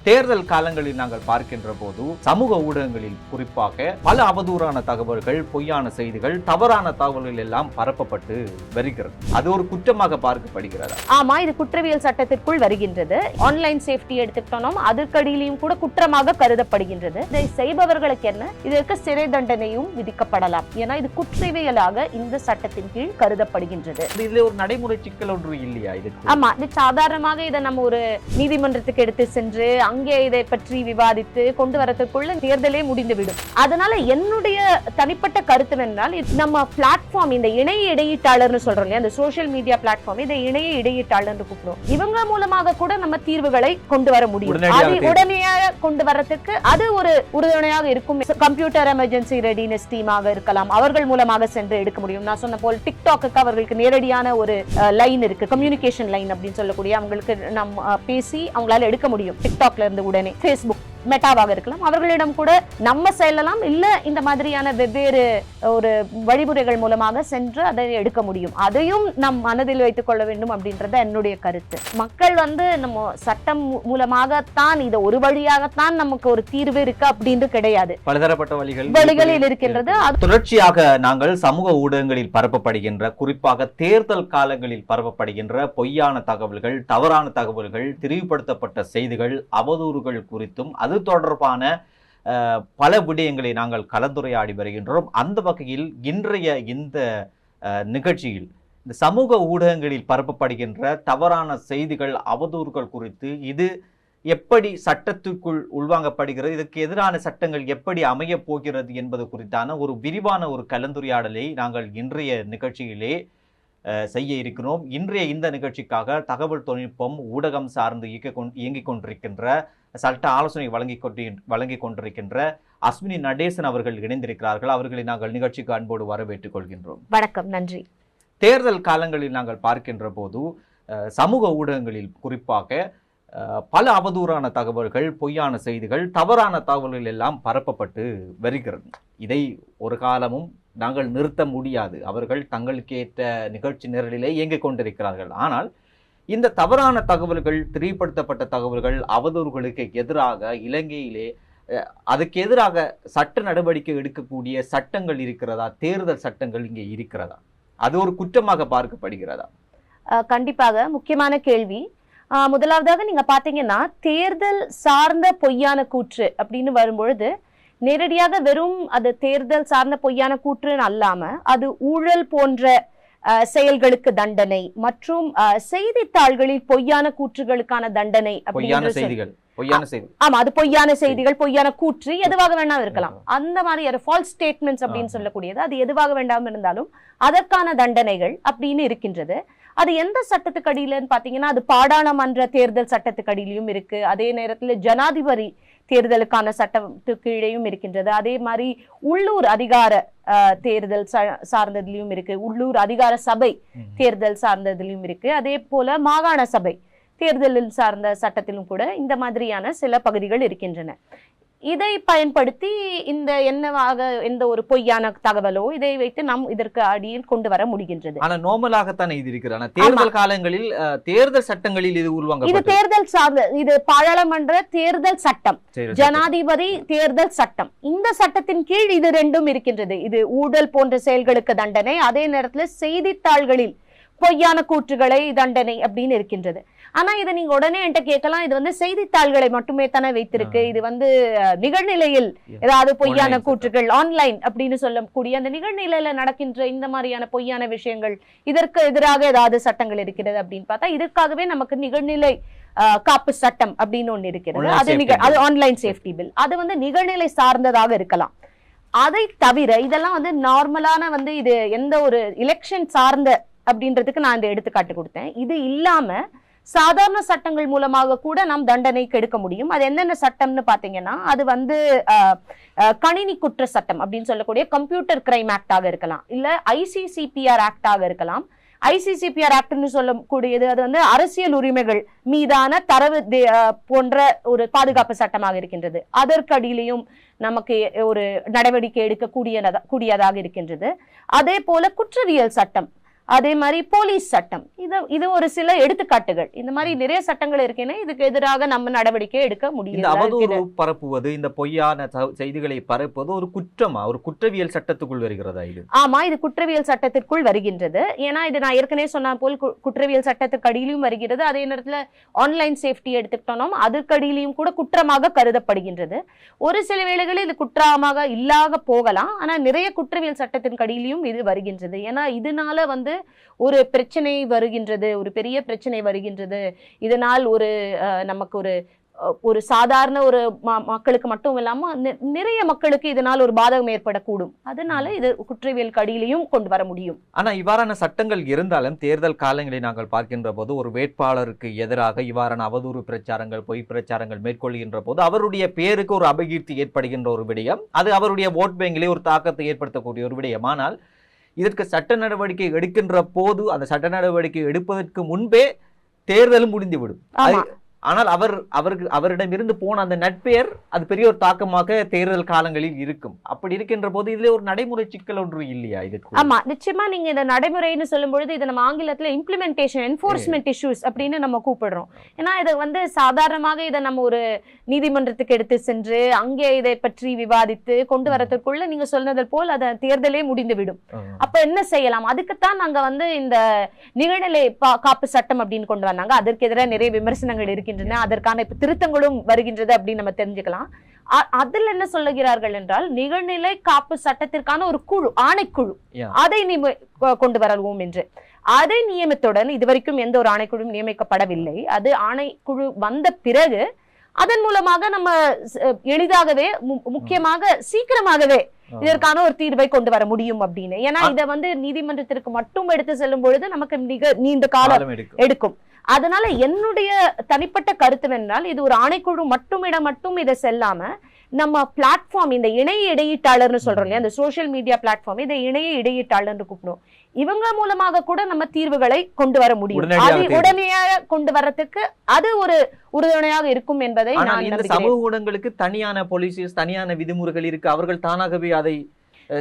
தேர்தல் காலங்களில் நாங்கள் பார்க்கின்ற போது சமூக ஊடகங்களில் குறிப்பாக பல அவதூறான தகவல்கள், பொய்யான செய்திகள், தவறான தகவல்கள் எல்லாம் பரப்பப்பட்டு வருகிறது. அது ஒரு குற்றமாக பார்க்கப்படுகிறது. ஆமா, இது குற்றவியல் சட்டத்திற்குள் வருகின்றது. ஆன்லைன் சேஃப்டி எடுத்துக்கிட்டோம், அதற்கடியிலையும் கூட குற்றமாக கருதப்படுகின்றது. இதை செய்பவர்களுக்கு என்ன, இதற்கு சிறை தண்டனையும் விதிக்கப்படலாம். ஏன்னா இது குற்றவியலாக இந்த சட்டத்தின் கீழ் கருதப்படுகின்றது. இதுல ஒரு நடைமுறை சிக்கல் ஒன்று இல்லையா? இது ஆமா, இது சாதாரணமாக இதை நம்ம ஒரு நீதிமன்றத்துக்கு எடுத்து சென்று அங்கே இதை பற்றி விவாதித்து கொண்டு வரதுக்குள்ள தேர்தலே முடிந்துவிடும். அதனால என்னுடைய தனிப்பட்ட கருத்து என்றால், நம்ம பிளாட்ஃபார்ம், இந்த இணைய இடையீட்டாளர்னு சொல்றோம் இல்லையா, அந்த சோசியல் மீடியா பிளாட்ஃபார்ம், இதை இணைய இடையீட்டாளர் கூப்பிடுவோம். இவங்க மூலமாக கூட நம்ம தீர்வுகளை கொண்டு வர முடியும். அது உடனடியாக கொண்டு வரதுக்கு அது ஒரு உறுதுணையாக இருக்கும். கம்ப்யூட்டர் எமர்ஜென்சி ரெடினஸ் டீமாக இருக்கலாம், அவர்கள் மூலமாக சென்று எடுக்க முடியும். நான் சொன்ன போல் டிக்டாக்கு அவர்களுக்கு நேரடியான ஒரு லைன் இருக்கு, கம்யூனிகேஷன் லைன் அப்படின்னு சொல்லக்கூடிய, அவங்களுக்கு நம்ம பேசி அவங்களால எடுக்க முடியும். டிக்டாக்ல இருந்து உடனே Facebook, மெட்டாவாக இருக்கலாம், அவர்களிடம் கூட நம்ம செல்லலாம். இல்ல இந்த மாதிரியான வெவ்வேறு ஒரு வழிமுறைகள் மூலமாக சென்று அதை எடுக்க முடியும். அதையும் நம் மனதில் வைத்துக் கொள்ள வேண்டும் அப்படின்றத என்னுடைய கருத்து. மக்கள் நம்ம சட்டம் மூலமாகத்தான், இதை ஒரு வழியாகத்தான் நமக்கு ஒரு தீர்வு இருக்கு அப்படின்னு கிடையாது. பலதரப்பட்ட வழிகளில் இருக்கின்றது. தொடர்ச்சியாக நாங்கள் சமூக ஊடகங்களில் பரப்பப்படுகின்ற, குறிப்பாக தேர்தல் காலங்களில் பரப்பப்படுகின்ற பொய்யான தகவல்கள், தவறான தகவல்கள், திரிவுபடுத்தப்பட்ட செய்திகள், அவதூறுகள் குறித்தும் அது தொடர்பான பல விடயங்களை நாங்கள் கலந்துரையாடி வருகின்றோம். அந்த வகையில் இன்றைய இந்த நிகழ்ச்சியில் இந்த சமூக ஊடகங்களில் பரப்பப்படுகின்ற தவறான செய்திகள், அவதூறுகள் குறித்து இது எப்படி சட்டத்துக்குள் உள்வாங்கப்படுகிறது, இதற்கு எதிரான சட்டங்கள் எப்படி அமைய போகிறது என்பது குறித்தான ஒரு விரிவான ஒரு கலந்துரையாடலை நாங்கள் இன்றைய நிகழ்ச்சியிலே செய்ய இருக்கிறோம். இன்றைய இந்த நிகழ்ச்சிக்காக தகவல் தொழில்நுட்பம், ஊடகம் சார்ந்து இயங்கிக் கொண்டிருக்கின்ற, சட்ட ஆலோசனை வழங்கி கொண்டிருக்கின்ற அஸ்வினி நடேசன் அவர்கள் இணைந்திருக்கிறார்கள். அவர்களை நாங்கள் நிகழ்ச்சிக்கு அன்போடு வரவேற்றுக் கொள்கின்றோம். வணக்கம், நன்றி. தேர்தல் காலங்களில் நாங்கள் பார்க்கின்ற போது சமூக ஊடகங்களில் குறிப்பாக பல அவதூறான தகவல்கள், பொய்யான செய்திகள், தவறான தகவல்கள் எல்லாம் பரப்பப்பட்டு வருகிறது. இதை ஒரு காலமும் நாங்கள் நிறுத்த முடியாது. அவர்கள் தங்களுக்கேற்ற நிகழ்ச்சி நிரலிலே இயங்கிக் கொண்டிருக்கிறார்கள். ஆனால் இந்த தவறான தகவல்கள், திரிவுபடுத்தப்பட்ட தகவல்கள், அவதூறுகளுக்கு எதிராக இலங்கையிலே அதுக்கு எதிராக சட்ட நடவடிக்கை எடுக்கக்கூடிய சட்டங்கள் இருக்கிறதா? தேர்தல் சட்டங்கள் இங்கே இருக்கிறதா? அது ஒரு குற்றமாக பார்க்கப்படுகிறதா? கண்டிப்பாக முக்கியமான கேள்வி. முதலாவதாக நீங்க பாத்தீங்கன்னா, தேர்தல் சார்ந்த பொய்யான கூற்று அப்படின்னு வரும்பொழுது நேரடியாக வெறும் அது தேர்தல் சார்ந்த பொய்யான கூற்றுன்னு அல்லாம, அது ஊழல் போன்ற செயல்களுக்கு தண்டனை மற்றும் செய்தித்தாள்களில் பொய்யான கூற்றுகளுக்கான தண்டனை. ஆமா, அது பொய்யான செய்திகள், பொய்யான கூற்று எதுவாக வேண்டாம் இருக்கலாம். அந்த மாதிரி ஃபால்ஸ் ஸ்டேட்மெண்ட்ஸ் அப்படின்னு சொல்லக்கூடியது, அது எதுவாக வேண்டாம் இருந்தாலும் அதற்கான தண்டனைகள் அப்படின்னு இருக்கின்றது. அது எந்த சட்டத்துக்கு அடியிலன்னு பாத்தீங்கன்னா, அது பாராளுமன்ற தேர்தல் சட்டத்துக்கு அடியிலையும் இருக்கு. அதே நேரத்துல ஜனாதிபதி தேர்தலுக்கான சட்டத்துக்கு கீழேயும் இருக்கின்றது. அதே மாதிரி உள்ளூர் அதிகார தேர்தல் சார்ந்ததுலயும் இருக்கு, உள்ளூர் அதிகார சபை தேர்தல் சார்ந்ததுலயும் இருக்கு. அதே போல மாகாண சபை தேர்தலில் சார்ந்த சட்டத்திலும் கூட இந்த மாதிரியான சில பகுதிகள் இருக்கின்றன. இதை பயன்படுத்தி எந்த ஒரு பொய்யான தகவலோ இதை வைத்து நாம் இதற்கு அடியில் கொண்டு வர முடிகின்றது. ஆனா நார்மலாகத்தானே இது இருக்கிறது. தேர்தல் காலங்களில் தேர்தல் சட்டங்களில் இது உருவாங்க. இது தேர்தல் சார்ந்த, இது பாராளுமன்ற தேர்தல் சட்டம், ஜனாதிபதி தேர்தல் சட்டம். இந்த சட்டத்தின் கீழ் இது ரெண்டும் இருக்கின்றது. இது ஊழல் போன்ற செயல்களுக்கு தண்டனை, அதே நேரத்தில் செய்தித்தாள்களில் பொய்யான கூற்றுகளை தண்டனை அப்படின்னு இருக்கின்றது. ஆனா இதை நீங்க உடனே என்கிட்ட கேட்கலாம், இது செய்தித்தாள்களை மட்டுமே தானே வைத்திருக்கு, இது நிகழ்நிலையில் ஏதாவது பொய்யான கூற்றுகள், ஆன்லைன் அப்படின்னு சொல்லக்கூடிய அந்த நிகழ்நிலையில நடக்கின்ற இந்த மாதிரியான பொய்யான விஷயங்கள், இதற்கு எதிராக ஏதாவது சட்டங்கள் இருக்கிறது அப்படின்னு பார்த்தா, இதற்காகவே நமக்கு நிகழ்நிலை காப்பு சட்டம் அப்படின்னு ஒண்ணு இருக்கிறது. அது ஆன்லைன் சேஃப்டி பில். அது நிகழ்நிலை சார்ந்ததாக இருக்கலாம். அதை தவிர இதெல்லாம் நார்மலான இது எந்த ஒரு எலெக்ஷன் சார்ந்த அப்படின்றதுக்கு நான் இந்த எடுத்துக்காட்டு கொடுத்தேன். இது இல்லாம சாதாரண சட்டங்கள் மூலமாக கூட நாம் தண்டனைக்கு எடுக்க முடியும். அது என்னென்ன சட்டம்னு பாத்தீங்கன்னா, அது கணினி குற்ற சட்டம் அப்படின்னு சொல்லக்கூடிய கம்ப்யூட்டர் கிரைம் ஆக்டாக இருக்கலாம், இல்ல ICCPR ஆக்டாக இருக்கலாம். ICCPR ஆக்ட்னு சொல்லக்கூடியது அது அரசியல் உரிமைகள் மீதான தரவு போன்ற ஒரு பாதுகாப்பு சட்டமாக இருக்கின்றது. அதற்கு அடியிலையும் நமக்கு ஒரு நடவடிக்கை எடுக்க கூடியதாக இருக்கின்றது. அதே போல குற்றவியல் சட்டம், அதே மாதிரி போலீஸ் சட்டம், இது ஒரு சில எடுத்துக்காட்டுகள். இந்த மாதிரி நிறைய சட்டங்கள் இருக்குன்னா இதுக்கு எதிராக நம்ம நடவடிக்கை எடுக்க முடியும். இந்த அவதூறு பரப்புவது, இந்த பொய்யான செய்திகளை பரப்புவது ஒரு குற்றமா, ஒரு குற்றவியல் சட்டத்துக்குள் வருகிறதா இது? ஆமா, இது குற்றவியல் சட்டத்திற்குள் வருகின்றது. ஏன்னா இது நான் ஏற்கனவே சொன்ன போல் குற்றவியல் சட்டத்துக்கு அடியிலும் வருகிறது. அதே நேரத்துல ஆன்லைன் சேஃப்டி எடுத்துக்கிட்டோம், அதுக்கு அடியிலையும் கூட குற்றமாக கருதப்படுகின்றது. ஒரு சில வேளைகளில் இது குற்றமாக இல்லாத போகலாம், ஆனா நிறைய குற்றவியல் சட்டத்தின் அடியிலையும் இது வருகின்றது. ஏன்னா இதனால ஒரு பிரச்சனை வருகின்றது, ஒரு பெரிய பிரச்சனை வருகின்றது. இதனால் நமக்கு ஒரு சாதாரண ஒரு மக்களுக்கு மட்டும் இல்லாம நிறைய மக்களுக்கு இதனால் ஒரு பாதகம் ஏற்படக்கூடும். அதனால இது குற்றவியல் கடியிலையும் கொண்டு வர முடியும். ஆனா இவ்வாறான சட்டங்கள் இருந்தாலும் தேர்தல் காலங்களை நாங்கள் பார்க்கின்ற போது ஒரு வேட்பாளருக்கு எதிராக இவ்வாறான அவதூறு பிரச்சாரங்கள், பொய் பிரச்சாரங்கள் மேற்கொள்கின்ற போது அவருடைய பேருக்கு ஒரு அபகீர்த்தி ஏற்படுகின்ற ஒரு விடயம், அது அவருடைய ஓட் பேங்கிலே ஒரு தாக்கத்தை ஏற்படுத்தக்கூடிய ஒரு விடயம். ஆனால் இதற்கு சட்ட நடவடிக்கை எடுக்கின்ற போது அந்த சட்ட நடவடிக்கை எடுப்பதற்கு முன்பே தேர்தலும் முடிந்துவிடும். ஆனால் அவரிடமிருந்து போன அந்த நட்பெயர் அது பெரிய ஒரு தாக்கமாக தேர்தல் காலங்களில் இருக்கும். அப்படி இருக்கின்ற போது இதுல ஒரு நடைமுறை சிக்கல் ஒன்று இல்லையா இதுக்கு? ஆமா, நிச்சயமா. நீங்க இந்த நடைமுறைன்னு சொல்லும் பொழுது இதை நம்ம ஆங்கிலத்துல இம்ப்ளிமெண்டேஷன், என்ஃபோர்ஸ்மெண்ட் இஷ்யூஸ் அப்படின்னு நம்ம கூப்பிடுறோம். ஏன்னா இதை சாதாரணமாக இதை நம்ம ஒரு நீதிமன்றத்துக்கு எடுத்து சென்று அங்கே இதை பற்றி விவாதித்து கொண்டு வரதுக்குள்ள நீங்க சொன்னது போல் அதை தேர்தலே முடிந்துவிடும். அப்ப என்ன செய்யலாம்? அதுக்குத்தான் நாங்க இந்த நிகழ்நிலை காப்பு சட்டம் அப்படின்னு கொண்டு வந்தாங்க. அதற்கு எதிராக நிறைய விமர்சனங்கள் இருக்கு, அதற்கான திருத்தங்களும் வருகின்றது அப்படின்னு நம்ம தெரிஞ்சுக்கலாம். அதில் என்ன சொல்லுகிறார்கள் என்றால், நிகழ்நிலை காப்பு சட்டத்திற்கான ஒரு குழு, ஆணைக்குழு, அதை கொண்டு வருவோம் என்று. அதை நியமித்துடன் இதுவரைக்கும் எந்த ஒரு ஆணைக்குழுவும் நியமிக்கப்படவில்லை. அது ஆணைக்குழு வந்த பிறகு அதன் மூலமாக நம்ம எளிதாகவே, முக்கியமாக சீக்கிரமாகவே இதற்கான ஒரு தீர்வை கொண்டு வர முடியும் அப்படின்னு. ஏன்னா இதை நீதிமன்றத்திற்கு மட்டும் எடுத்து செல்லும் பொழுது நமக்கு நீண்ட காலம் எடுக்கும். அதனால என்னுடைய தனிப்பட்ட கருத்து என்றால், இது ஒரு ஆணைக்குழு மட்டும் இதை செல்லாம நம்ம பிளாட்ஃபார்ம், இந்த இணைய இடையீட்டாளர்னு சொல்றோம் இல்லையா, அந்த சோசியல் மீடியா பிளாட்ஃபார்ம், இதை இணைய இடையீட்டாளர்னு கூப்பிடணும். இவங்க மூலமாக கூட நம்ம தீர்வுகளை கொண்டு வர முடியும். அது உடனடியாக கொண்டு வரதுக்கு அது ஒரு உறுதுணையாக இருக்கும் என்பதை நான் நம்புகிறேன். சமூக ஊடகங்களுக்கு தனியான பாலிசிஸ், தனியான விதிமுறைகள் இருக்கு. அவர்கள் தானாகவே அதை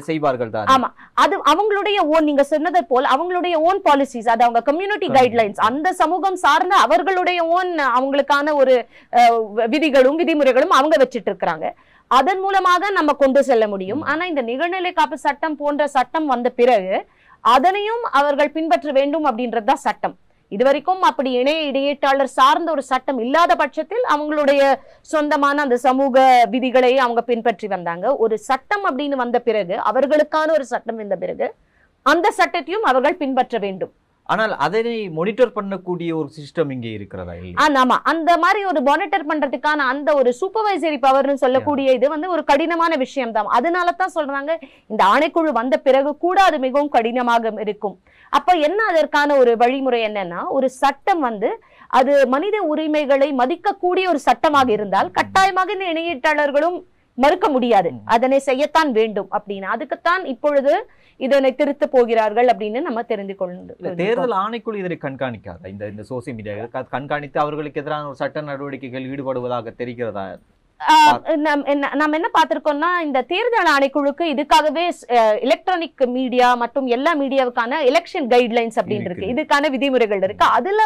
செய்வார்கள் தான். ஆமா, அது அவங்களுடைய ஓன், நீங்க சொன்னதை போல் அவங்களுடைய ஓன் பாலிசிஸ், அது அவங்க கம்யூனிட்டி கைட்லைன்ஸ், அந்த சமூகம் சார்ந்த அவர்களுடைய ஓன் அவங்களுக்கான ஒரு விதிகளும் விதிமுறைகளும் அவங்க வச்சிட்டு இருக்கிறாங்க. அதன் மூலமாக நம்ம கொண்டு செல்ல முடியும். ஆனா இந்த நிகழ்நிலை காப்பு சட்டம் போன்ற சட்டம் வந்த பிறகு அதனையும் அவர்கள் பின்பற்ற வேண்டும் அப்படின்றதுதான் சட்டம். இதுவரைக்கும் அப்படி இணைய இடையீட்டாளர் சார்ந்த ஒரு சட்டம் இல்லாத பட்சத்தில் அவங்களுடைய சொந்தமான அந்த சமூக விதிகளை அவங்க பின்பற்றி வந்தாங்க. ஒரு சட்டம் அப்படின்னு வந்த பிறகு, அவர்களுக்கான ஒரு சட்டம் வந்த பிறகு அந்த சட்டத்தையும் அவர்கள் பின்பற்ற வேண்டும். ஆனால் அதனை மானிட்டர் பண்ணக்கூடிய ஒரு சிஸ்டம் இங்கே இருக்கிறதா? ஆமா, அந்த மாதிரி ஒரு மானிட்டர் பண்றதுக்கான அந்த ஒரு சூப்பர்வைசரி பவர்னு சொல்லக்கூடிய இது ஒரு கடினமான விஷயம் தான். அதனால தான் சொல்றாங்க, இந்த ஆணைக்குழு வந்த பிறகு கூட அது மிகவும் கடினமாக இருக்கும். அப்ப என்ன அதற்கான ஒரு வழிமுறை என்னன்னா, ஒரு சட்டம் அது மனித உரிமைகளை மதிக்கக்கூடிய ஒரு சட்டமாக இருந்தால் கட்டாயமாக இந்த இணையீட்டாளர்களும் மறுக்க முடியாது, அதனை செய்யத்தான் வேண்டும் அப்படின்னு. அதுக்குத்தான் இப்பொழுது இதனை திருத்த போகிறார்கள் அப்படின்னு நம்ம தெரிந்து கொண்டு. தேர்தல் ஆணைக்குழு இதனை கண்காணிக்காத, இந்த சோசியல் மீடியா கண்காணித்து அவர்களுக்கு எதிரான ஒரு சட்ட நடவடிக்கைகள் ஈடுபடுவதாக தெரிகிறதா? நம்ம என்ன பார்த்திருக்கோம்னா, இந்த தேர்தல் ஆணைக்குழுக்கு இதுக்காகவே எலக்ட்ரானிக் மீடியா மற்றும் எல்லா மீடியாவுக்கான எலெக்ஷன் கைட்லைன்ஸ் அப்படின்னு இருக்கு, இதுக்கான விதிமுறைகள் இருக்கு. அதுல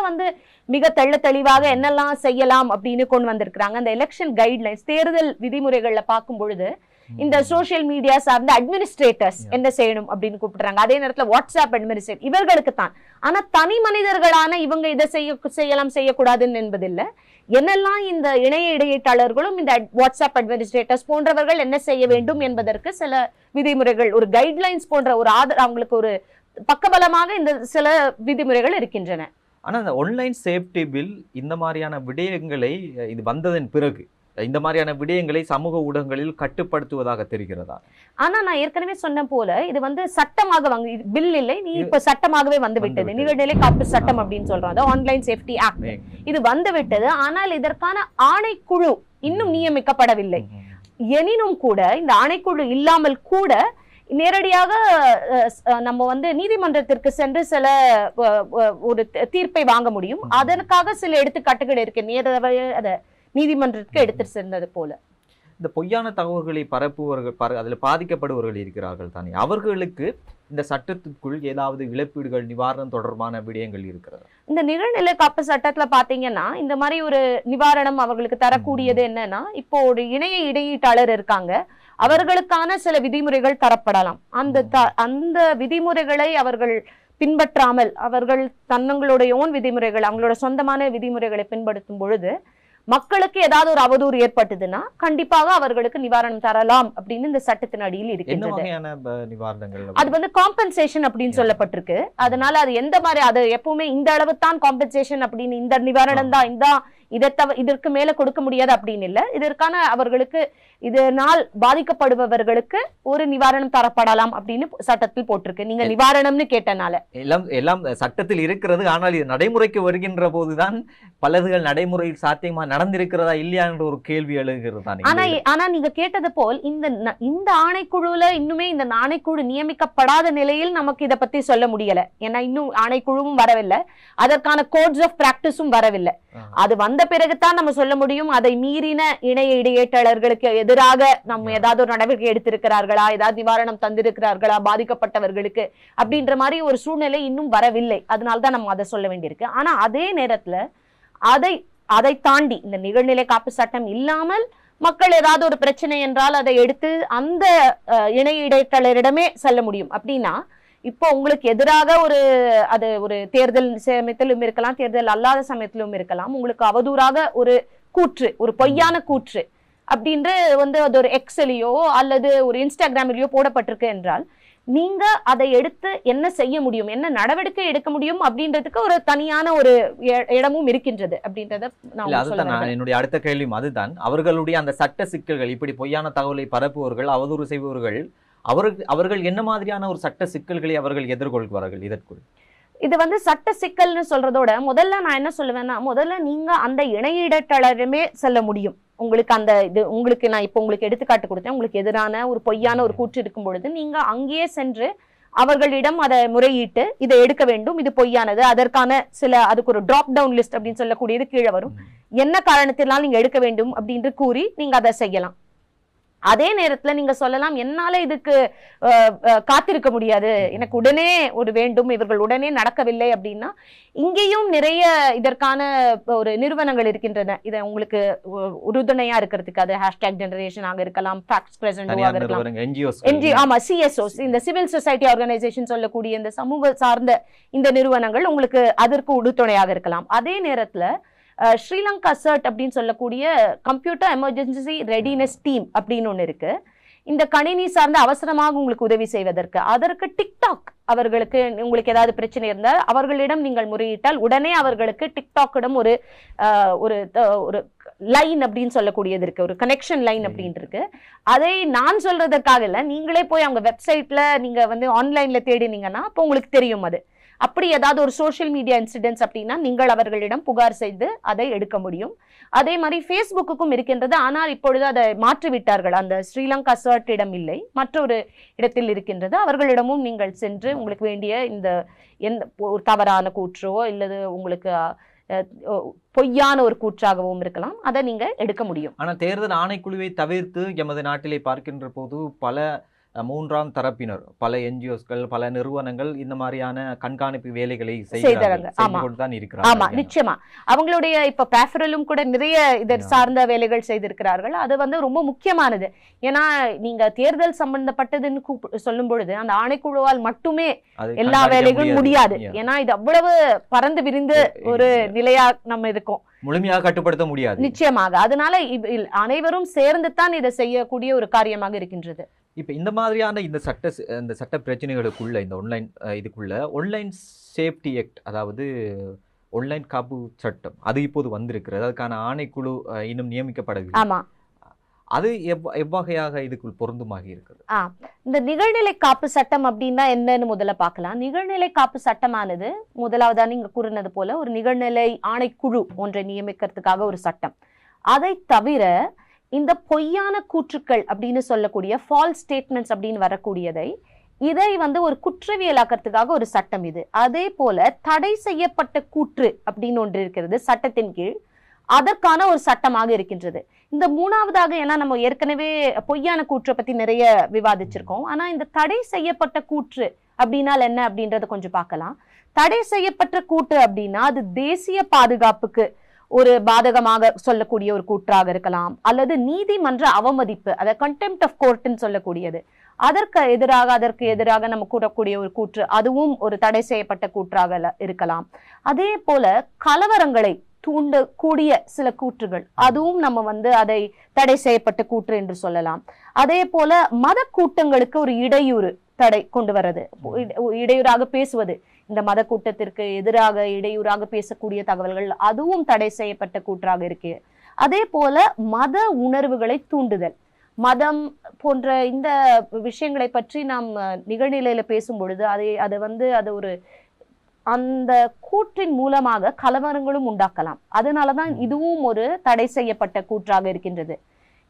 மிக தெளிவாக என்னெல்லாம் செய்யலாம் அப்படின்னு கொண்டு வந்திருக்கிறாங்க. அந்த எலெக்ஷன் கைட்லைன்ஸ், தேர்தல் விதிமுறைகள்ல பார்க்கும் பொழுது இந்த சோசியல் மீடியா சார்ந்த அட்மினிஸ்ட்ரேட்டர்ஸ் என்ன செய்யணும் அப்படின்னு கூப்பிடுறாங்க. அதே நேரத்துல வாட்ஸ்அப் அட்மினிஸ்ட்ரேட்டர் இவர்களுக்கு தான். ஆனா தனி மனிதர்களான இவங்க இதை செய்யலாம் செய்யக்கூடாதுன்னு என்பதில்லை. என்னெல்லாம் இந்த இணைய இடையீட்டாளர்களும் இந்த வாட்ஸ்அப் அட்மினிஸ்ட்ரேட்டர்ஸ் போன்றவர்கள் என்ன செய்ய வேண்டும் என்பதற்கு சில விதிமுறைகள், ஒரு கைட்லைன்ஸ் போன்ற ஒரு அவங்களுக்கு ஒரு பக்கபலமாக இந்த சில விதிமுறைகள் இருக்கின்றன. ஆனா இந்த ஆன்லைன் சேஃப்டி பில் இந்த மாதிரியான விடயங்களை, இது வந்ததன் பிறகு இந்த மாதிரியான விடயங்களை சமூக ஊடகங்களில் கட்டுப்படுத்துவதாக தெரிகிறதா? ஆனா நான் ஏற்கனவே சொன்ன போல இது சட்டமாக பில் இல்லை, நீ இப்ப சட்டமாகவே வந்து விட்டது. நிகழ்நிலை காப்பு சட்டம் அப்படின்னு சொல்றோம், ஆன்லைன் சேஃப்டி ஆக்ட், இது வந்து விட்டது. ஆனால் இதற்கான ஆணைக்குழு இன்னும் நியமிக்கப்படவில்லை. எனினும் கூட இந்த ஆணைக்குழு இல்லாமல் கூட நேரடியாக நம்ம நீதிமன்றத்திற்கு சென்று சில ஒரு தீர்ப்பை வாங்க முடியும். அதற்காக சில எடுத்துக்காட்டுகள் இருக்கு, நீதிமன்றத்துக்கு எடுத்து சென்றது போல. இந்த பொய்யான தகவல்களை பரப்புவர்கள் அதில் பாதிக்கப்படுபவர்கள் இருக்கிறார்கள் தானே, அவர்களுக்கு இந்த சட்டத்திற்குள் ஏதாவது இழப்பீடுகள் நிவாரணம் தொடர்பான விடயங்கள் இருக்கிறது? இந்த நிகழ்நிலை காப்பு சட்டத்துல பாத்தீங்கன்னா இந்த மாதிரி ஒரு நிவாரணம் அவர்களுக்கு தரக்கூடியது என்னன்னா, இப்போ ஒரு இணைய இடையீட்டாளர் இருக்காங்க, அவர்களுக்கான சில விதிமுறைகள் தரப்படலாம். அந்த விதிமுறைகளை அவர்கள் பின்பற்றாமல் அவர்கள் தங்களுடைய ஓன் விதிமுறைகள், அவங்களோட சொந்தமான விதிமுறைகளை பின்படுத்தும் பொழுது மக்களுக்கு ஏதாவது ஒரு அவதூறு ஏற்பட்டதுன்னா கண்டிப்பாக அவர்களுக்கு நிவாரணம் தரலாம் அப்படின்னு இந்த சட்டத்தின் அடியில் இருக்கின்றது. அது வந்து காம்பன்சேஷன் அப்படின்னு சொல்லப்பட்டிருக்கு. அதனால அது எந்த மாதிரி, அது எப்பவுமே இந்த அளவு தான் காம்பன்சேஷன் அப்படின்னு, இந்த நிவாரணம் தான் இதற்கு மேல கொடுக்க முடியாது அப்படின்னு இல்ல. இதற்கான அவர்களுக்கு இதனால் பாதிக்கப்படுபவர்களுக்கு ஒரு நிவாரணம் தரப்படலாம் அப்படின்னு சட்டத்தில் போட்டிருக்கு. நீங்க நிவாரணம்னு கேட்டனால எல்லாம் சட்டத்தில் இருக்கிறது. ஆனால் இது நடைமுறைக்கு வருகின்ற போதுதான் பலதுகள் நடைமுறையில் சாத்தியமா நடந்திருக்கிறதா இல்லையா என்ற ஒரு கேள்வி எழுகிறது. ஆனா நீங்க கேட்டது போல் இந்த ஆணைக்குழுல இன்னுமே இந்த ஆணைக்குழு நியமிக்கப்படாத நிலையில் நமக்கு இதை பத்தி சொல்ல முடியல. ஏன்னா இன்னும் ஆணைக்குழுவும் வரவில்லை, அதற்கான கோட்ஸ் ஆஃப் பிராக்டிஸும் வரவில்லை. அது வந்த பிறகுதான் நம்ம சொல்ல முடியும் அதை மீறின இணைய இடையேட்டாளர்களுக்கு எதிராக நம்ம ஏதாவது ஒரு நடவடிக்கை எடுத்திருக்கிறார்களா, ஏதாவது நிவாரணம் தந்திருக்கிறார்களா பாதிக்கப்பட்டவர்களுக்கு அப்படின்ற மாதிரி ஒரு சூழ்நிலை இன்னும் வரவில்லை. அதனால்தான் நம்ம அதை சொல்ல வேண்டியிருக்கு. ஆனா அதே நேரத்துல அதை தாண்டி இந்த நிகழ்நிலை காப்பு சட்டம் இல்லாமல் மக்கள் ஏதாவது ஒரு பிரச்சனை என்றால் அதை எடுத்து அந்த இணைய இடையேட்டாளரிடமே செல்ல முடியும். அப்படின்னா இப்போ உங்களுக்கு எதிராக ஒரு தேர்தல் சமயத்திலும் இருக்கலாம், தேர்தல் அல்லாத சமயத்திலும் இருக்கலாம், உங்களுக்கு அவதூறாக ஒரு கூற்று, ஒரு பொய்யான கூற்று அப்படின்ற வந்து அது ஒரு எக்ஸ்லயோ அல்லது ஒரு இன்ஸ்டாகிராமிலயோ போடப்பட்டிருக்கு என்றால் நீங்க அதை எடுத்து என்ன செய்ய முடியும், என்ன நடவடிக்கை எடுக்க முடியும் அப்படின்றதுக்கு ஒரு தனியான ஒரு இடமும் இருக்கின்றது அப்படின்றத என்னுடைய அடுத்த கேள்வியும் அதுதான். அவர்களுடைய அந்த சட்ட சிக்கல்கள், இப்படி பொய்யான தகவலை பரப்புவர்கள், அவதூறு செய்பவர்கள், அவர்கள் என்ன மாதிரியான ஒரு சட்ட சிக்கல்களை அவர்கள் எதிர்கொள்வார்கள்? இதற்குள் இது வந்து சட்ட சிக்கல்னு சொல்றதோட முதல்ல நான் என்ன சொல்லுவேன்னா, முதல்ல நீங்க அந்த இணையிடட்டாளருமே செல்ல முடியும். உங்களுக்கு அந்த உங்களுக்கு நான் இப்போ உங்களுக்கு எடுத்துக்காட்டு கொடுத்தேன். உங்களுக்கு எதிரான ஒரு பொய்யான ஒரு கூற்று இருக்கும் பொழுது நீங்க அங்கேயே சென்று அவர்களிடம் அதை முறையிட்டு இதை எடுக்க வேண்டும், இது பொய்யானது, அதற்கான அதுக்கு ஒரு டிராப் டவுன் லிஸ்ட் அப்படின்னு சொல்லக்கூடியது கீழே வரும், என்ன காரணத்தினால் நீங்க எடுக்க வேண்டும் அப்படின்னு கூறி நீங்க அதை செய்யலாம். அதே நேரத்துல நீங்க சொல்லலாம், என்னால இதுக்கு காத்திருக்க முடியாது, எனக்கு உடனே ஒரு வேண்டும், இவர்கள் உடனே நடக்கவில்லை அப்படின்னா இங்கேயும் நிறைய இதற்கான ஒரு நிறுவனங்கள் இருக்கின்றன. இதை உங்களுக்கு உறுதுணையா இருக்கிறதுக்கு அது #generation இருக்கலாம், ஃபேக்ட்ஸ் பிரசன்ட் இருக்கலாம், ஆமா CSOs, இந்த சிவில் சொசைட்டி ஆர்கனைசேஷன் சொல்லக்கூடிய இந்த சமூக சார்ந்த இந்த நிறுவனங்கள் உங்களுக்கு அதற்கு உறுதுணையாக இருக்கலாம். அதே நேரத்துல ஸ்ரீலங்கா சர்ட் அப்படின்னு சொல்லக்கூடிய கம்ப்யூட்டர் எமர்ஜென்சி ரெடினஸ் டீம் அப்படின்னு ஒன்று இருக்கு. இந்த கணினி சார்ந்த அவசரமாக உங்களுக்கு உதவி செய்வதற்கு அதற்கு டிக்டாக் அவர்களுக்கு உங்களுக்கு ஏதாவது பிரச்சனை இருந்தால் அவர்களிடம் நீங்கள் முறையிட்டால் உடனே அவர்களுக்கு டிக்டாக்கிடம் ஒரு லைன் அப்படின்னு சொல்லக்கூடியது இருக்கு, ஒரு கனெக்ஷன் லைன் அப்படின்னு இருக்கு. அதை நான் சொல்றதற்காக இல்லை, நீங்களே போய் அவங்க வெப்சைட்ல நீங்க வந்து ஆன்லைன்ல தேடினீங்கன்னா அப்போ உங்களுக்கு தெரியும். அது அப்படி ஏதாவது ஒரு சோஷியல் மீடியா இன்சிடென்ட்ஸ் அப்படின்னா நீங்கள் அவர்களிடம் புகார் செய்து அதை எடுக்க முடியும். அதே மாதிரி ஃபேஸ்புக்குக்கும் இருக்கின்றது. ஆனால் இப்பொழுது அதை மாற்றிவிட்டார்கள், அந்த ஸ்ரீலங்கா சர்ட் இடம் இல்லை, மற்றொரு இடத்தில் இருக்கின்றது. அவர்களிடமும் நீங்கள் சென்று உங்களுக்கு வேண்டிய எந்த ஒரு தவறான கூற்றோ இல்லது உங்களுக்கு பொய்யான ஒரு கூற்றாகவும் இருக்கலாம், அதை நீங்க எடுக்க முடியும். ஆனால் தேர்தல் ஆணைக்குழுவை தவிர்த்து எமது நாட்டிலே பார்க்கின்ற போது பல மூன்றாம் தரப்பினர், பல NGOஸ்கள், பல நிறுவனங்கள் இந்த மாதிரியான கண்காணிப்பு வேலைகளை செய்துதான் இருக்கிறார்கள். ஆமா, நிச்சயமா அவங்களுடைய இப்ப பேஃபரலும் கூட நிறைய இதை சார்ந்த வேலைகள் செய்திருக்கிறார்கள். அது வந்து ரொம்ப முக்கியமானது. ஏன்னா நீங்க தேர்தல் சம்பந்தப்பட்டதுன்னு சொல்லும் பொழுது அந்த ஆணைக்குழுவால் மட்டுமே எல்லா வேலைகளும் முடியாது. ஏன்னா இது அவ்வளவு பறந்து விரிந்து ஒரு நிலையா நம்ம இருக்கோம், முழுமையாக கட்டுப்படுத்த முடியாது நிச்சயமாக. அதனால அனைவரும் சேர்ந்து தான் இதை செய்யக்கூடிய ஒரு காரியமாக இருக்கின்றது. இப்ப இந்த மாதிரியான இந்த சட்ட பிரச்சனைகளுக்குள்ள, இந்த ஆன்லைன் சேஃப்டி ஆக்ட், அதாவது ஆன்லைன் காப்பு சட்டம், அது இப்போது வந்திருக்கிறது. அதுக்கான ஆணைக்குழு இன்னும் நியமிக்கப்படவில்லை. ஆமா, அது எவ்வகையாக இதுக்குள் பொருந்துமாக இருக்குது? இந்த நிகழ்நிலை காப்பு சட்டம் அப்படின்னா என்னன்னு முதல்ல பார்க்கலாம். நிகழ்நிலை காப்பு சட்டமானது முதலாவதா நீங்க கூறினது போல ஒரு நிகழ்நிலை ஆணைக்குழு ஒன்றை நியமிக்கிறதுக்காக ஒரு சட்டம். அதை தவிர இந்த பொய்யான கூற்றுக்கள் அப்படின்னு சொல்லக்கூடிய ஃபால்ஸ் ஸ்டேட்மெண்ட்ஸ் அப்படின்னு வரக்கூடியதை இதை வந்து ஒரு குற்றவியலாக்கிறதுக்காக ஒரு சட்டம் இது. அதே போல தடை செய்யப்பட்ட கூற்று அப்படின்னு ஒன்று இருக்கிறது சட்டத்தின் கீழ். அதற்கான ஒரு சட்டமாக இருக்கின்றது. இந்த மூணாவதாக, ஏன்னா நம்ம ஏற்கனவே பொய்யான கூற்றை பத்தி நிறைய விவாதிச்சிருக்கோம். ஆனா இந்த தடை செய்யப்பட்ட கூற்று அப்படின்னால் என்ன அப்படின்றத கொஞ்சம் பார்க்கலாம். தடை செய்யப்பட்ட கூற்று அப்படின்னா அது தேசிய பாதுகாப்புக்கு ஒரு பாதகமாக சொல்லக்கூடிய ஒரு கூற்றாக இருக்கலாம், அல்லது நீதிமன்ற அவமதிப்பு, அதை கண்டெம்ட் ஆஃப் கோர்ட்னு சொல்லக்கூடியது, அதற்கு எதிராக நம்ம கூறக்கூடிய ஒரு கூற்று, அதுவும் ஒரு தடை செய்யப்பட்ட கூற்றாக இருக்கலாம். அதே போல கலவரங்களை தூண்டக்கூடிய சில கூற்றுகள், அதுவும் நம்ம அதை தடை செய்யப்பட்ட கூற்று என்று சொல்லலாம். அதே போல மத கூட்டங்களுக்கு ஒரு இடையூறு தடை கொண்டு வர்றது, இடையூறாக பேசுவது, இந்த மத கூட்டத்திற்கு எதிராக இடையூறாக பேசக்கூடிய தகவல்கள், அதுவும் தடை செய்யப்பட்ட கூற்றாக இருக்கு. அதே போல மத உணர்வுகளை தூண்டுதல், மதம் போன்ற இந்த விஷயங்களை பற்றி நாம் நிகழ்நிலையில பேசும் பொழுது அது ஒரு அந்த கூற்றின் மூலமாக கலவரங்களும் உண்டாக்கலாம். அதனாலதான் இதுவும் ஒரு தடை செய்யப்பட்ட கூற்றாக இருக்கின்றது.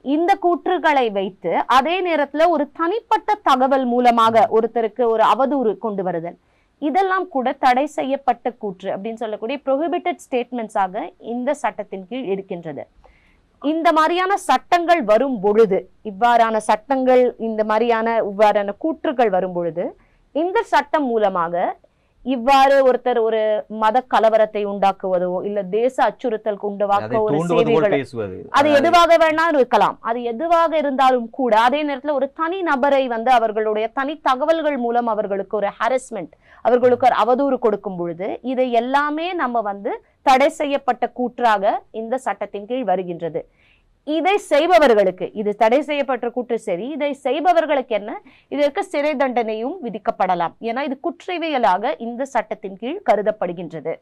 இந்த கூற்றுகளை வைத்து அதே நேரத்துல ஒரு தனிப்பட்ட தகவல் மூலமாக ஒருத்தருக்கு ஒரு அவதூறு கொண்டு வருதல், இதெல்லாம் கூட தடை செய்யப்பட்ட கூற்று அப்படின்னு சொல்லக்கூடிய ப்ரோஹிபிட்டட் ஸ்டேட்மெண்ட்ஸாக இந்த சட்டத்தின் கீழ் இருக்கின்றது. இந்த மாதிரியான சட்டங்கள் வரும் பொழுது, இவ்வாறான கூற்றுகள் வரும் பொழுது, இந்த சட்டம் மூலமாக இவ்வாறு ஒருத்தர் ஒரு மத கலவரத்தை உண்டாக்குவதோ இல்ல தேச அச்சுறுத்தலுக்கு உண்டாக்க ஒரு சேவைகள், அது எதுவாக வேணாலும் இருக்கலாம், அது எதுவாக இருந்தாலும் கூட அதே நேரத்துல ஒரு தனி நபரை அவர்களுடைய தனி தகவல்கள் மூலம் அவர்களுக்கு ஒரு ஹாரஸ்மெண்ட், அவர்களுக்கு ஒரு அவதூறு கொடுக்கும் பொழுது இதை எல்லாமே நம்ம தடை செய்யப்பட்ட கூற்றாக இந்த சட்டத்தின் கீழ் வருகின்றது. இதை செய்பவர்களுக்கு, இது தடை செய்யப்பட்ட கூற்று சரி, இதை செய்பவர்களுக்கு என்ன, இதற்கு சிறை தண்டனையும் விதிக்கப்படலாம். ஏன்னா இது குற்றவியலாக இந்த சட்டத்தின் கீழ் கருதப்படுகின்றது.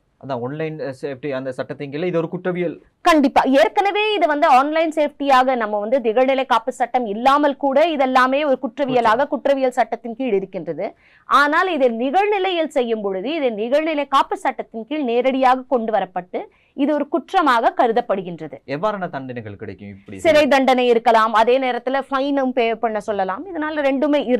ஆன்லைன் சேஃப்டி அந்த சட்டத்தின் கீழ் இது ஒரு குற்றவியல். கண்டிப்பா ஏற்கனவே இது ஆன்லைன் சேஃப்டியாக நம்ம நிகழ்நிலை காப்பு சட்டம் இல்லாமல் கூட இதெல்லாமே ஒரு குற்றவியல் சட்டத்தின் கீழ் இருக்கின்றது. ஆனால் இதை நிகழ்நிலையில் செய்யும் பொழுது இதை நிகழ்நிலை காப்பு சட்டத்தின் கீழ் நேரடியாக கொண்டு வரப்பட்டு இது ஒரு குற்றமாக கருதப்படுகின்றது. எவ்வாறான தண்டனைகள் கிடைக்கும்? சிறை தண்டனை இருக்கலாம், அதே நேரத்துல ஃபைனும் பே பண்ண சொல்லலாம். இதனால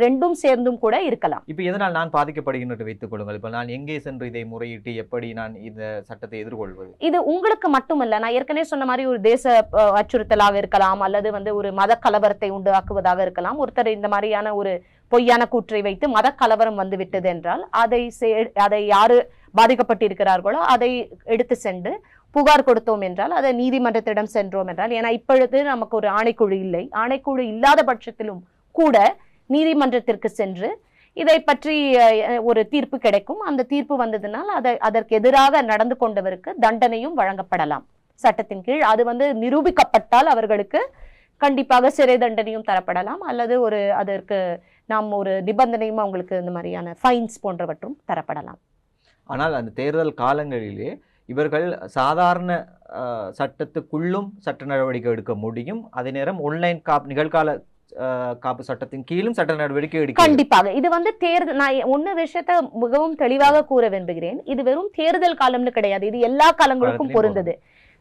ரெண்டும் சேர்ந்தும் கூட இருக்கலாம். இப்ப எதனால் நான் பாதிக்கப்படுகின்ற வைத்துக் கொள்ளுங்கள், இப்ப நான் எங்கே சென்று இதை முறையிட்டு எப்படி நான் இந்த சட்டத்தை எதிர்கொள்வது? இது உங்களுக்கு மட்டுமல்ல, நான் ஏற்கனவே சொன்ன மாதிரி ஒரு தேச அச்சுறுத்தலாக இருக்கலாம், அல்லது ஒரு மத கலவரத்தை உண்டாக்குவதாக இருக்கலாம். ஒருத்தர் இந்த மாதிரியான ஒரு பொய்யான கூற்றை வைத்து மத கலவரம் விட்டது என்றால் அதை யாரு பாதிக்கப்பட்டிருக்கிறார்களோ அதை எடுத்து சென்று புகார் கொடுத்தோம் என்றால், அதை நீதிமன்றத்திடம் சென்றோம் என்றால், ஏன்னா இப்பொழுது நமக்கு ஒரு ஆணைக்குழு இல்லை, ஆணைக்குழு இல்லாத பட்சத்திலும் கூட நீதிமன்றத்திற்கு சென்று இதை பற்றி ஒரு தீர்ப்பு கிடைக்கும். அந்த தீர்ப்பு வந்ததுனால் அதற்கு எதிராக நடந்து கொண்டவருக்கு தண்டனையும் வழங்கப்படலாம் சட்டத்தின் கீழ். அது நிரூபிக்கப்பட்டால் அவர்களுக்கு கண்டிப்பாக சிறை தண்டனையும் தரப்படலாம், அல்லது அதற்கு நாம் ஒரு நிபந்தனையும் அவங்களுக்கு இந்த மாதிரியான ஃபைன்ஸ் போன்றவற்றும் தரப்படலாம். ஆனால் அந்த தேர்தல் காலங்களிலே இவர்கள் சாதாரண சட்டத்துக்குள்ளும் சட்ட நடவடிக்கை எடுக்க முடியும், அதே நேரம் ஆன்லைன் நிகழ்கால காப்பு சட்டத்தின் கீழும் சட்ட நடவடிக்கை எடுக்க கண்டிப்பாக. இது தேர்தல், நான் விஷயத்தை மிகவும் தெளிவாக கூற விரும்புகிறேன், இது வெறும் தேர்தல் காலம்னு கிடையாது, இது எல்லா காலங்களுக்கும் பொருந்தது.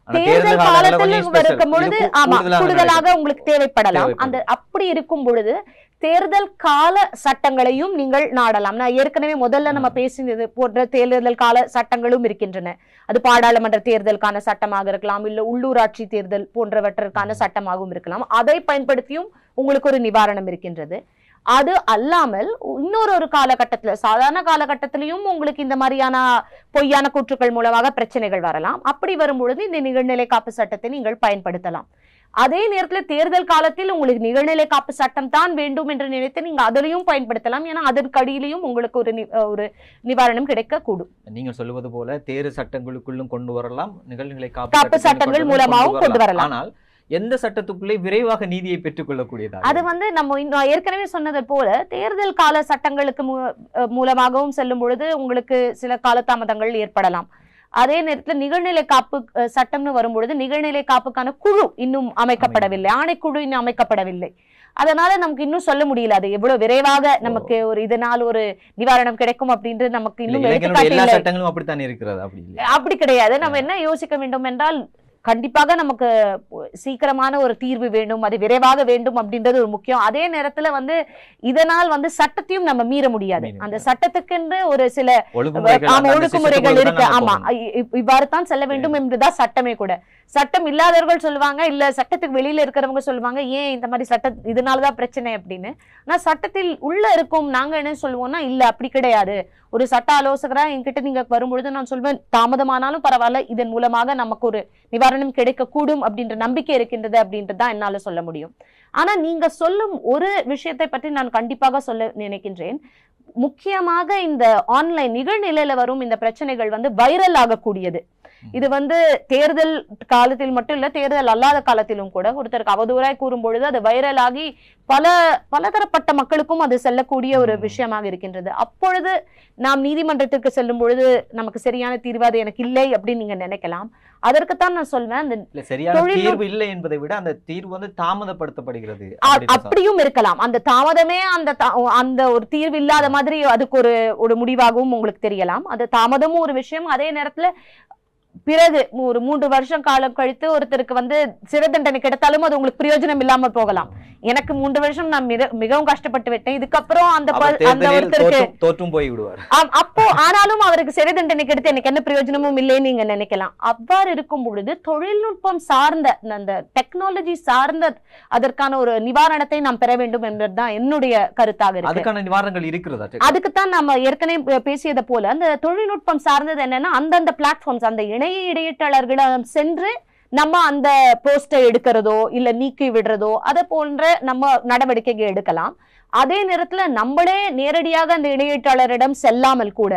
தேர்தல் காலத்தில் இருக்கும் பொழுது கூடுதலாக உங்களுக்கு தேவைப்படலாம். அப்படி இருக்கும் பொழுது தேர்தல் கால சட்டங்களையும் நீங்கள் நாடலாம். நான் ஏற்கனவே முதல்ல நம்ம பேசினது போன்ற தேர்தல் கால சட்டங்களும் இருக்கின்றன. அது பாராளுமன்ற தேர்தலுக்கான சட்டமாக இருக்கலாம், இல்ல உள்ளூராட்சி தேர்தல் போன்றவற்றிற்கான சட்டமாகவும் இருக்கலாம். அதை பயன்படுத்தியும் உங்களுக்கு ஒரு நிவாரணம் இருக்கின்றது. அது அல்லாமல் இன்னொரு காலகட்டத்துல, சாதாரண காலகட்டத்திலையும் உங்களுக்கு இந்த மாதிரியான பொய்யான கூற்றுக்கள் மூலமாக பிரச்சனைகள் வரலாம். அப்படி வரும்பொழுது இந்த நிகழ்நிலை காப்பு சட்டத்தை நீங்கள் பயன்படுத்தலாம். அதே நேரத்துல தேர்தல் காலத்தில் உங்களுக்கு நிகழ்நிலை காப்பு சட்டம் தான் வேண்டும் என்று நினைத்து நீங்க அதிலையும் பயன்படுத்தலாம். ஏன்னா அதற்கு அடியிலையும் உங்களுக்கு ஒரு நிவாரணம் கிடைக்க கூடும். நீங்க சொல்லுவது போல தேர்தல் சட்டங்களுக்குள்ளும் கொண்டு வரலாம், நிகழ்நிலை காப்பு சட்டங்கள் மூலமாகவும் கொண்டு வரலாம். ஆனால் எந்த சட்டத்துக்குள்ளே விரைவாக நீதியை பெற்றுக் கொள்ளக்கூடியதா? அது நம்ம ஏற்கனவே சொன்னது போல தேர்தல் கால சட்டங்களுக்கு மூலமாகவும் செல்லும் பொழுது உங்களுக்கு சில காலதாமதங்கள் ஏற்படலாம். அதே நேரத்தில் நிகழ்நிலை காப்பு சட்டம்னு வரும்பொழுது நிகழ்நிலை காப்புக்கான குழு இன்னும் அமைக்கப்படவில்லை, ஆணைக்குழு இன்னும் அமைக்கப்படவில்லை. அதனால நமக்கு இன்னும் சொல்ல முடியல அது எவ்வளவு விரைவாக நமக்கு இதனால் ஒரு நிவாரணம் கிடைக்கும் அப்படின்றது நமக்கு இன்னும் எல்லா சட்டங்களும் அப்படித்தான் இருக்கிறது. அப்படி கிடையாது. நம்ம என்ன யோசிக்க வேண்டும் என்றால், கண்டிப்பாக நமக்கு சீக்கிரமான ஒரு தீர்வு வேண்டும், அது விரைவாக வேண்டும் அப்படின்றது ஒரு முக்கியம். அதே நேரத்துல வந்து இதனால் வந்து சட்டத்தையும் நம்ம மீற முடியாது. அந்த சட்டத்துக்கென்று ஒரு சில ஒழுங்குமுறைகள் இருக்கு. ஆமா, இவ்வாறு தான் செல்ல வேண்டும் என்றுதான் சட்டமே கூட. சட்டம் இல்லாதவர்கள் சொல்லுவாங்க, இல்ல சட்டத்துக்கு வெளியில இருக்கிறவங்க சொல்லுவாங்க, ஏன் இந்த மாதிரி சட்டம் இதனாலதான் பிரச்சனை அப்படின்னு. ஆனா சட்டத்தில் உள்ள இருக்கும் நாங்க என்ன சொல்லுவோம்னா, இல்ல அப்படி கிடையாது. ஒரு சட்ட ஆலோசகரா என்கிட்ட நீங்க வரும்பொழுது நான் சொல்வேன், தாமதமானாலும் பரவாயில்ல, இதன் மூலமாக நமக்கு ஒரு நிவாரணம் கிடைக்க கூடும் அப்படின்ற நம்பிக்கை இருக்கின்றது அப்படின்றதான் என்னால சொல்ல முடியும். ஆனா நீங்க சொல்லும் ஒரு விஷயத்தை பற்றி நான் கண்டிப்பாக சொல்ல நினைக்கின்றேன். முக்கியமாக இந்த ஆன்லைன் நிகழ்நிலையில வரும் இந்த பிரச்சனைகள் வந்து வைரல் ஆகக்கூடியது. இது வந்து தேர்தல் காலத்தில் மட்டும் இல்ல, தேர்தல் அல்லாத காலத்திலும் கூட ஒருத்தருக்கு அவதூறாய் கூறும் பொழுது அது வைரல் ஆகி பலதரப்பட்ட மக்களுக்கும் அது செல்லக்கூடிய ஒரு விஷயமாக இருக்கின்றது. அப்பொழுது நாம் நீதிமன்றத்திற்கு செல்லும் பொழுது நமக்கு சரியான தீர்வு அது எனக்கு இல்லை அப்படின்னு நீங்க நினைக்கலாம். அதற்குத்தான் நான் சொல்வேன், அந்த சரியான தீர்வு இல்லை என்பதை விட அந்த தீர்வு வந்து தாமதப்படுத்தப்படுகிறது அப்படியும் இருக்கலாம். அந்த தாமதமே அந்த ஒரு தீர்வு இல்லாத மாதிரி அதுக்கு ஒரு முடிவாகவும் உங்களுக்கு தெரியலாம். அது தாமதமும் ஒரு விஷயம். அதே நேரத்துல பிறகு ஒரு 3 வருஷம் காலம் கழித்து ஒருத்தருக்கு வந்து சிறை தண்டனை கிடைத்தாலும் அது உங்களுக்கு பிரயோஜனம் இல்லாம போகலாம். எனக்கு 3 வருஷம் நான் மிகவும் கஷ்டப்பட்டு விட்டேன், இதுக்கப்புறம் அந்த ஒருத்தருக்கு தோற்றும் போய் விடுவார். அப்போ ஆனாலும் அவருக்கு சிறை தண்டனை கிடைத்து எனக்கு என்ன பிரயோஜனமும் இல்லைன்னு நீங்க நினைக்கலாம். அவ்வாறு இருக்கும் பொழுது தொழில்நுட்பம் சார்ந்த அந்த டெக்னாலஜி சார்ந்த அதற்கான ஒரு நிவாரணத்தை நாம் பெற வேண்டும் என்பதுதான் என்னுடைய கருத்தாக இருக்கு. அதுக்கான நிவாரணங்கள் இருக்கிறதா? அதுக்குத்தான் நம்ம ஏற்கனவே பேசியது போல அந்த தொழில்நுட்பம் சார்ந்தது என்னன்னா, அந்தந்த பிளாட்ஃபார்ம்ஸ் அந்த இடையீட்டாளர்களிடம் சென்று நம்ம அந்த போஸ்டை எடுக்கிறதோ இல்ல நீக்கி விடுறதோ அதை போன்ற நம்ம நடவடிக்கைகள் எடுக்கலாம். அதே நேரத்துல நம்மளே நேரடியாக அந்த இடையீட்டாளரிடம் செல்லாமல் கூட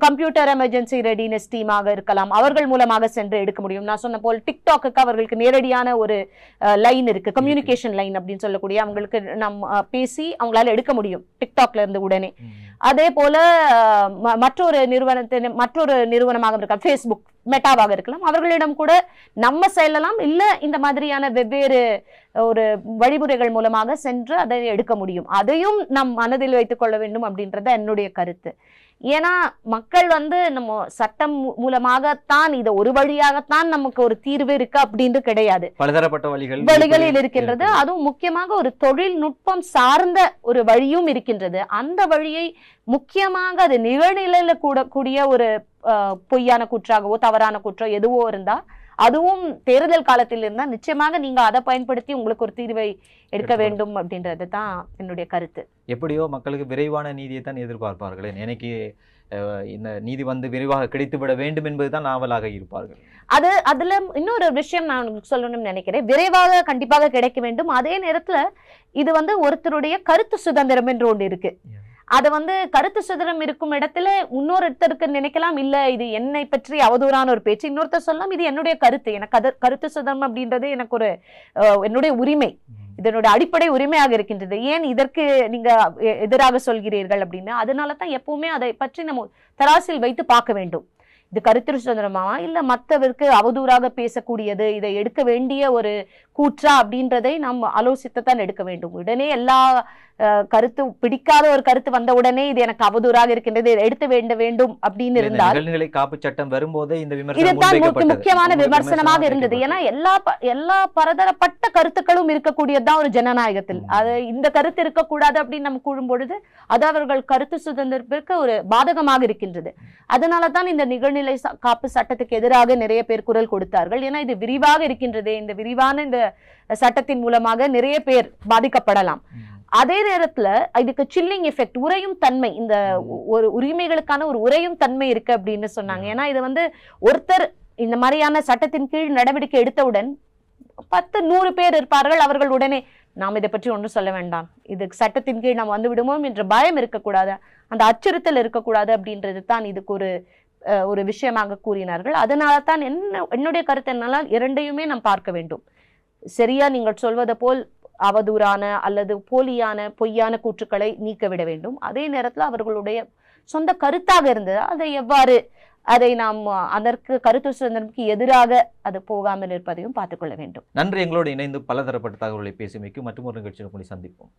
கம்ப்யூட்டர் எமர்ஜென்சி ரெடினஸ் டீமாக இருக்கலாம், அவர்கள் மூலமாக சென்று எடுக்க முடியும். நான் சொன்ன போல் டிக்டாக்கு அவர்களுக்கு நேரடியான ஒரு லைன் இருக்கு, கம்யூனிகேஷன் லைன் அப்படின்னு சொல்லக்கூடிய, அவங்களுக்கு நம்ம பேசி அவங்களால எடுக்க முடியும் டிக்டாக்ல இருந்து உடனே. அதே போல மற்றொரு நிறுவனமாக இருக்கலாம், ஃபேஸ்புக் மெட்டாவாக இருக்கலாம், அவர்களிடம் கூட நம்ம செல்லலாம். இல்ல இந்த மாதிரியான வெவ்வேறு ஒரு வழிமுறைகள் மூலமாக சென்று அதை எடுக்க முடியும். அதையும் நம் மனதில் வைத்துக் கொள்ள வேண்டும் அப்படின்றத என்னுடைய கருத்து. ஏன்னா மக்கள் வந்து நம்ம சட்டம் மூலமாகத்தான் இதை ஒரு வழியாகத்தான் நமக்கு ஒரு தீர்வு இருக்கு அப்படின்னு கிடையாது, பலதரப்பட்ட வழிகளில் இருக்கின்றது. அதுவும் முக்கியமாக ஒரு தொழில்நுட்பம் சார்ந்த ஒரு வழியும் இருக்கின்றது. அந்த வழியை முக்கியமாக அது நிகழ்நிலையில கூடக்கூடிய ஒரு பொய்யான குற்றாகவோ தவறான குற்றம் எதுவோ இருந்தா, அதுவும் தேர்தல் காலத்தில் இருந்தா நிச்சயமாக நீங்க அதை பயன்படுத்தி உங்களுக்கு ஒரு தீர்வை எடுக்க வேண்டும் அப்படின்றது தான் என்னுடைய கருத்து. எப்படியோ மக்களுக்கு விரைவான நீதியை தான் எதிர்பார்ப்பார்கள். எனக்கு இந்த நீதி வந்து விரைவாக கிடைத்துவிட வேண்டும் என்பதுதான் நாவலாக இருப்பார்கள். அதுல இன்னொரு விஷயம் நான் உங்களுக்கு சொல்லணும்னு நினைக்கிறேன். விரைவாக கண்டிப்பாக கிடைக்க வேண்டும். அதே நேரத்துல இது வந்து ஒருத்தருடைய கருத்து சுதந்திரம் என்று ஒன்று இருக்கு. அது வந்து கருத்து சுதந்திரம் இருக்கும் இடத்துல இன்னொருத்தருக்கு நினைக்கலாம், இல்ல இது என்னை பற்றி அவதூறான ஒரு பேச்சு, இன்னொருத்தர் சொல்லலாம் இது என்னுடைய கருத்து, எனக்கு கருத்து சுதந்திரம் அப்படின்றது எனக்கு ஒரு என்னுடைய உரிமை, இதனுடைய அடிப்படை உரிமையாக இருக்கின்றது, ஏன் இதற்கு நீங்க எதிராக சொல்கிறீர்கள் அப்படின்னு. அதனாலதான் எப்பவுமே அதை பற்றி நம்ம தராசில் வைத்து பார்க்க வேண்டும். இது கருத்து சுதந்திரமா இல்ல மற்றவருக்கு அவதூறாக பேசக்கூடியது, இதை எடுக்க வேண்டிய ஒரு கூற்றா அப்படின்றதை நாம் ஆலோசித்துத்தான் எடுக்க வேண்டும். உடனே எல்லா கருத்து பிடிக்காத ஒரு கருத்து வந்த உடனே இது எனக்கு அவதூறாக இருக்கின்றது எடுத்து வேண்டும் அப்படின்னு இருந்தால், நிகழ்நிலை காப்பு சட்டம் வரும்போதே இந்த இதுதான் முக்கியமான விமர்சனமாக இருந்தது. ஏன்னா எல்லா பலதரப்பட்ட கருத்துக்களும் இருக்கக்கூடியதுதான் ஒரு ஜனநாயகத்தில். அது இந்த கருத்து இருக்கக்கூடாது அப்படின்னு நம்ம கூறும் பொழுது அது அவர்கள் கருத்து சுதந்திரத்திற்கு ஒரு பாதகமாக இருக்கின்றது. அதனாலதான் இந்த நிகழ்நிலை காப்பு சட்டத்துக்கு எதிராக நிறைய பேர் குரல் கொடுத்தார்கள். ஏன்னா இது விரிவாக இருக்கின்றது, இந்த விரிவான இந்த சட்டத்தின் மூலமாக நிறைய பேர் பாதிக்கப்படலாம். அதே நேரத்துல இதுக்கு சில்லிங் எஃபெக்ட், உறையும் தன்மை, இந்த ஒரு உரிமைகளுக்கான ஒரு உறையும் தன்மை இருக்கு அப்படின்னு சொன்னாங்க. ஏன்னா இது வந்து ஒருத்தர் இந்த மாதிரியான சட்டத்தின் கீழ் நடவடிக்கை எடுத்தவுடன் 10-100 பேர் இருப்பார்கள், அவர்கள் உடனே நாம் இதை பற்றி ஒன்றும் சொல்ல வேண்டாம், இது சட்டத்தின் கீழ் நாம் வந்து விடுவோம் என்ற பயம் இருக்கக்கூடாது, அந்த அச்சுறுத்தல் இருக்கக்கூடாது அப்படின்றது தான் இதுக்கு ஒரு விஷயமாக கூறினார்கள். அதனால தான் என்னுடைய கருத்து என்னால் இரண்டையுமே நாம் பார்க்க வேண்டும். சரியா நீங்கள் சொல்வதை போல் அவதூறான அல்லது போலியான பொய்யான கூற்றுக்களை நீக்கிவிட வேண்டும். அதே நேரத்தில் அவர்களுடைய சொந்த கருத்தாக இருந்தது அதை எவ்வாறு அதை நாம் அதற்கு கருத்து சுதந்திரத்துக்கு எதிராக அது போகாமல் இருப்பதையும் பார்த்துக்கொள்ள வேண்டும். நன்றி. எங்களோடு இணைந்து பலதரப்பட்ட தகவல்களை பேசிமைக்கு மற்றும் ஒரு நிகழ்ச்சியில் சந்திப்போம்.